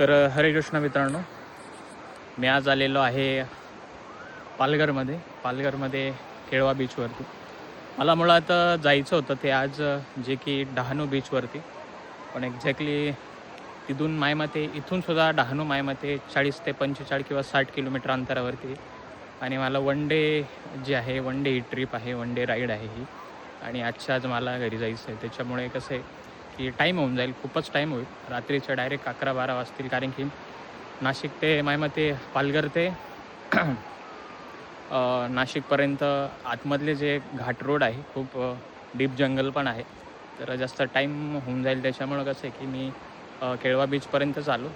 तर हरे कृष्ण मित्रांनो, मी आज आलेलो आहे पालघरमध्ये केळवा बीचवरती. मला मुळात जायचं होतं ते आज जे की डहाणू बीचवरती, पण एक्झॅक्टली तिथून मायमते इथूनसुद्धा डहाणू मायमते 40 ते 45 किंवा 60 किलोमीटर अंतरावरती. आणि मला वन डे जे आहे, वन डे ही ट्रिप आहे, वन डे राईड आहे ही. आणि आजच्या आज मला घरी जायचं आहे. त्याच्यामुळे कसं आहे की टाईम होऊन जाईल, खूपच टाईम होईल. रात्रीचं डायरेक्ट 11-12 वाजतील, कारण की नाशिक ते मायमते पालघर ते नाशिकपर्यंत आतमधले जे घाट रोड आहे, खूप डीप जंगल पण आहे. तर जास्त टाईम होऊन जाईल. त्याच्यामुळं कसं आहे की मी केळवा बीचपर्यंतच आलो.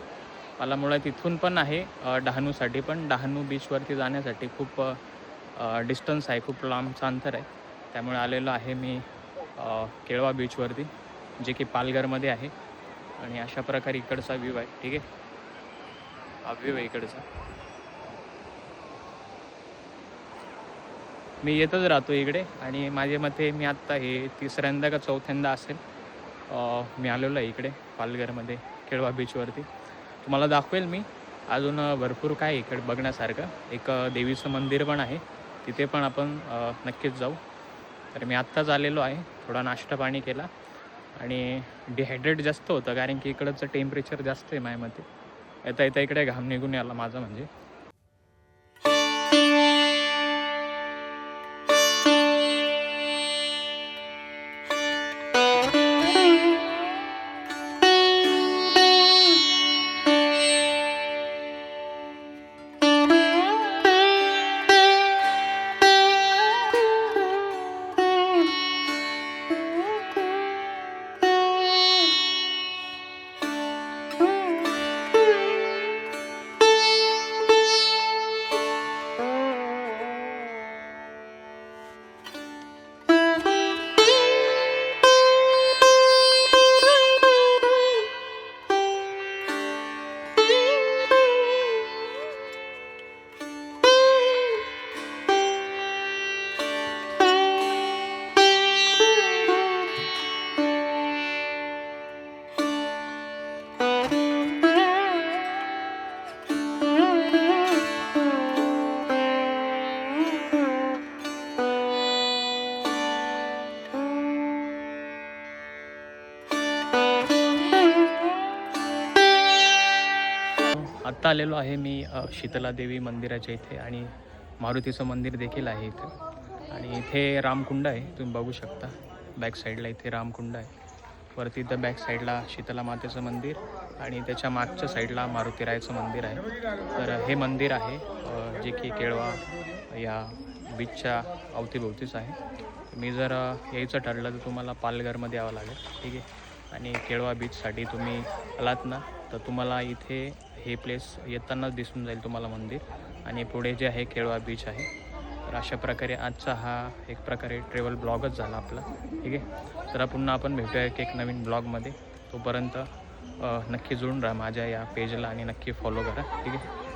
मला मुळात इथून पण आहे डहाणूसाठी, पण डहाणू बीचवरती जाण्यासाठी खूप डिस्टन्स आहे, खूप लांबचं अंतर आहे. त्यामुळे आलेलो आहे मी केळवा बीचवरती, जे की पालघरमध्ये आहे. आणि अशा प्रकारे इकडचा व्ह्यू आहे. ठीक आहे, हा व्ह्यू आहे इकडचा. मी येतच राहतो इकडे, आणि माझ्या मते मी आत्ता हे तिसऱ्यांदा का चौथ्यांदा असेल मी आलेलो आहे इकडे पालघरमध्ये केळवा बीचवरती. तुम्हाला दाखवेल मी अजून भरपूर काय इकडे बघण्यासारखं. एक देवीचं मंदिर पण आहे, तिथे पण आपण नक्कीच जाऊ. तर मी आत्ताच आलेलो आहे, थोडा नाश्ता पाणी केला आणि डिहायड्रेट जास्त होतं, कारण की इकडचं टेम्परेचर जास्त आहे माझ्यामध्ये. येता येता इकडे घाम निघून आला माझा. म्हणजे आत्ता आलेलो आहे मी शीतला देवी मंदिराच्या इथे, आणि मारुतीचं मंदिर देखील आहे इथे. आणि इथे रामकुंड आहे, तुम्ही बघू शकता बॅक साईडला. इथे रामकुंड आहे वरती. इथं बॅक साईडला शीतला मातेचं मंदिर, आणि त्याच्या मागच्या साईडला मारुतीरायाचं मंदिर आहे. तर हे मंदिर आहे जे की केळवा या बीचच्या अवतीभोवतीच आहे. मी जर यायचं ठरलं तर तुम्हाला पालघरमध्ये यावं लागेल. ठीक आहे. आणि केळवा बीचसाठी तुम्ही आलात ना, तर तुम्हाला इथे हे प्लेस येतानाच दिसून जाईल तुम्हाला मंदिर, आणि पुढे जे आहे केळवा बीच आहे. तर अशा प्रकारे आजचा हा एक प्रकारे ट्रॅव्हल ब्लॉगच झाला आपला. ठीक आहे. तर पुन्हा आपण भेटूया एक नवीन ब्लॉगमध्ये. तोपर्यंत नक्की जोडून राहा माझ्या या पेजला, आणि नक्की फॉलो करा. ठीक आहे.